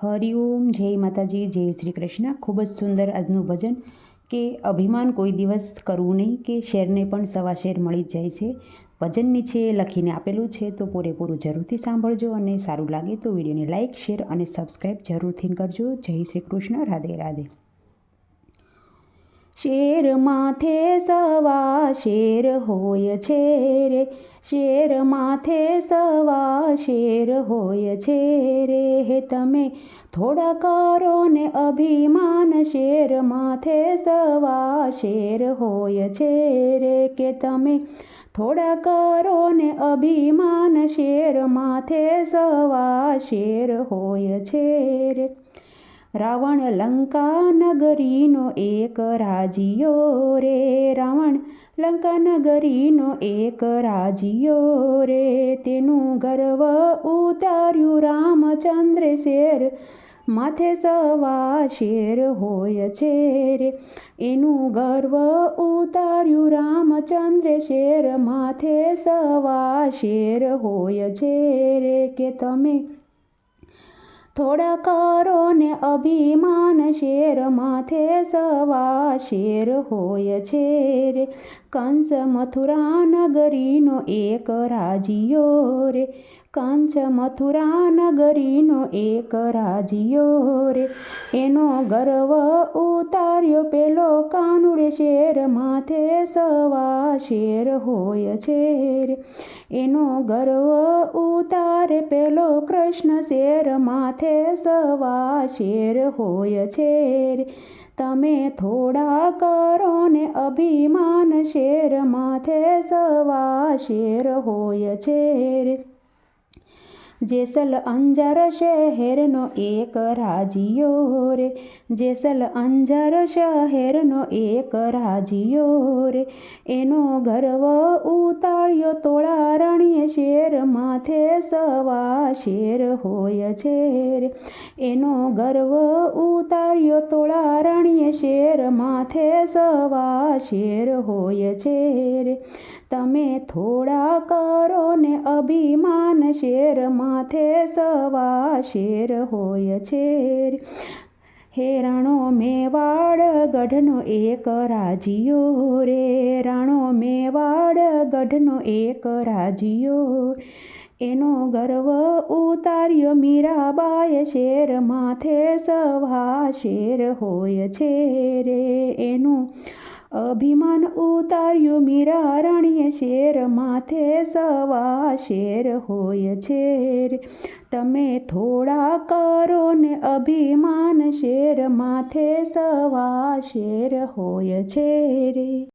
હરિઓમ, જય માતાજી, જય શ્રી કૃષ્ણ। ખૂબ જ સુંદર આજનું ભજન કે અભિમાન કોઈ દિવસ કરવું નહીં કે શેરને પણ સવા શેર મળી જ જાય છે। ભજન નીચે લખીને આપેલું છે તો પૂરેપૂરું જરૂરથી સાંભળજો અને સારું લાગે તો વિડીયોને લાઇક, શેર અને સબસ્ક્રાઈબ જરૂરથી કરજો। જય શ્રી કૃષ્ણ, રાધે રાધે। શેર માથે સવા શેર હોય છે રે, શેર માથે સવા શેર હોય છે રે, તમે થોડા કરો ને અભિમાન, શેર માથે સવા શેર હોય છે રે, કે તમે થોડા કરો ને અભિમાન, શેર માથે સવા શેર હોય છે રે। રાવણ લંકા નગરીનો એક રાજીયો રે, રાવણ લંકા નગરીનો એક રાજીયો રે, તેનું ગર્વ ઉતાર્યું રામચંદ્રે, શેર માથે સવા શેર હોય છે રે, એનું ગર્વ ઉતાર્યું રામચંદ્રે, શેર માથે સવા શેર હોય છે રે, કે તમે થોડા કરો ને અભિમાન, શેર માથે સવા શેર હોય છે રે। કંસ મથુરા નગરીનો એક રાજીયો રે, કંસ મથુરા નગરીનો એક રાજીયો રે, એનો ગર્વ ઉતાર્યો પેલો કાનુડે, શેર માથે સવા શેર હોય છે રે, એનો ગર્વ ઉતારે પેલો કૃષ્ણ, શેર માથે સવા શેર હોય છે રે, તમે થોડા કરો ને અભિમાન, શેર માથે સવા શેર હોય છે રે। જેસલ અંજાર શહેરનો એક રાજીયો રે, જેસલ અંજાર શહેરનો એક રાજીયો રે, એનો ગર્વ ઉતાર્યો તોળા રણીએ, શેર માથે સવા શેર હોય છે રે, એનો ગર્વ ઉતાર્યો તોળા રણીએ, શેર માથે સવા શેર હોય છે રે, તમે થોડા કરો ને અભિમાન, શેર માથે સવા શેર હોય છે રે। હે રાણો મેવાડ ગઢનો એક રાજીયો રે, રાણો મેવાડ ગઢનો એક રાજીયો, એનો ગર્વ ઉતાર્યો મીરાબાએ, શેર માથે સવા શેર હોય છે રે, એનું અભિમાન ઉતાર્યું મીરા રાણીએ, શેર માથે સવા શેર હોય છે રે, તમે થોડા કરો ને અભિમાન, શેર માથે સવા શેર હોય છે રે।